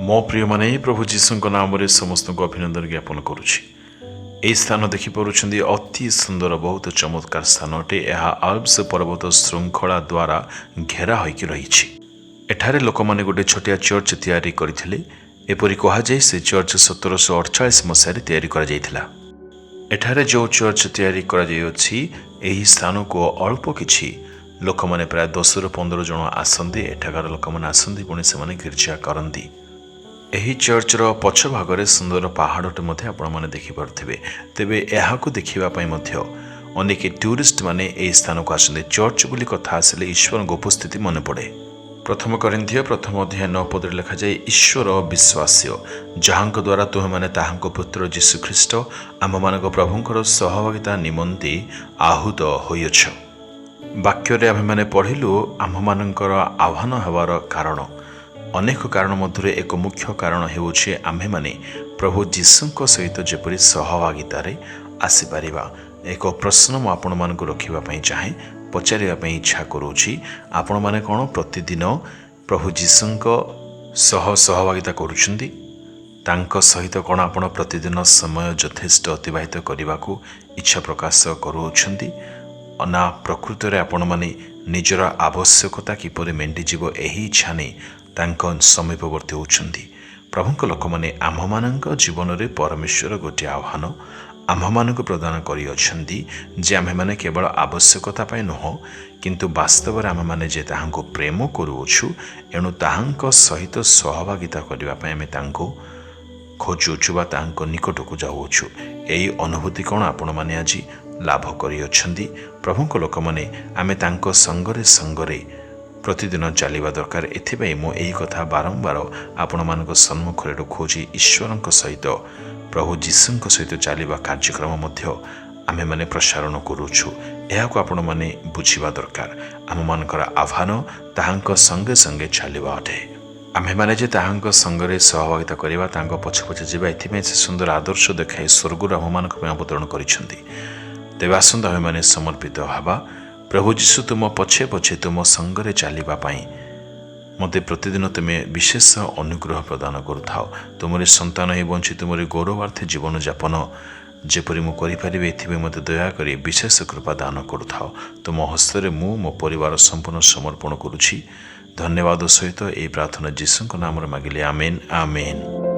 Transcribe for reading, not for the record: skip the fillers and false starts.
मो प्रिय माने प्रभु जीशु नाम समस्त को अभिनंदन ज्ञापन करुछि। यह स्थान देखिपुं अति सुंदर बहुत चमत्कार स्थान अटे। यह आल्प्स पर्वत श्रृंखला द्वारा घेरा होइकी रही। एठारे लोक माने गोटे छोटिया चर्च तैयारी करथिले। एपरि कहा जाय से चर्च 1748 मसीह तैयारी करा जायथिला। एठारे जो चर्च तैयारी करा जायछि एही स्थान को अल्प किछि लोक माने प्राय 10 ରୁ 15 जन आसंदी। एठाकार लोक माने आसंदी पुणी से माने गिर्जा करंदी। एही चर्चर पछ भागरे सुंदर पहाड़टे मध्य आपण माने देखि पारथिबे। तेबे एहाकु देखिबा पई मध्य अनेक टूरिस्ट माने एही स्थान को आसंदी। चर्च बुली कथा आसले ईश्वर उपस्थिति मन पड़े। प्रथम करिन्थिय प्रथम अध्याय 9 पद लिखा जाय, ईश्वर विश्वास्य जहांक द्वारा तुहे माने ताहांक पुत्र जीशु ख्रीष्ट आम मानक प्रभुंकर सहभागिता निमंते आहूत होइछ। वाक्य आमे माने पढ़िलु आम मानकर आह्वान हेबार कारण। अनेक कारण मध्य एक मुख्य कारण हेउछि आम्हे माने प्रभु जीशुंक सहित जेपरि सहभागितार आसीपारिबा। एक प्रश्न मु आपण मानक रखिबा पई चाहे, पचारिबा पई इच्छा करूछि। आपण माने कोन प्रतिदिन प्रभु जीशुंक सहभागिता करूछन्ती? तांक सहित कोन आपण प्रतिदिन समय यथेष्ट अतिबाहित करने इच्छा प्रकाश करूछन्ती? ना प्रकृत रे आपण माने निजर आवश्यकता किपरि मेंटी जीव एही इच्छा नै तांक समीपवर्ती होउछन्ती। प्रभुंक लोक माने आम मानक जीवन रे परमेश्वर गोटे आह्वान आम मानक प्रदान करि अछन्ती जे आमे माने केवल आवश्यकता पाई नुह किंतु वास्तव रे आमे माने जे ताहांको प्रेम करूछु एणु ताहांक सहित सहभागिता करिबा पई आमे तांको खोजुछु बा ताहांको निकटକୁ जाउछु। एई अनुभूति कोन आपण माने आज लाभ करि अछन्ती। प्रभुंक लोक माने आमे तांको संगरे संगरे प्रतिदिन चलिबा दरकार। एथिपाई मो एही कथा बारंबार आपण मानक सम्मुख रे खोजी ईश्वरक सहित प्रभु जीशुंक सहित चलिबा कार्यक्रम मध्य आमे माने प्रसारण करूछु। एहाको आपण माने बुझिबा दरकार। आम मानकर आह्वान ताहांक संगे संगे चलिबा अटे। आमे माने जे ताहांक संगरे सहभागिता करिबा तांक पछ पछ जिबा एथिपाई से सुंदर आदर्श देखाई स्वर्गरु आम मानक पे अवतरण करिसंती। तेबे आसंत आमे माने समर्पित हबा। प्रभु जीशु तुम पछे पछे तुम संगरे चलिबा पाई मते प्रतिदिन तुमे विशेष अनुग्रह प्रदान करुथाओ। तुमरे संतान ही बंची तुमरे गौरवार्थे जीवन जापन जेपरि मु करि परिबे एथिबे मते दया करी विशेष कृपा दान करुथाओ। तुम हस्तरे मु मो परिवार संपूर्ण समर्पण करुछि। धन्यवाद सहित ए प्रार्थना जीशुंक नाम रे मागिले। आमेन आमेन।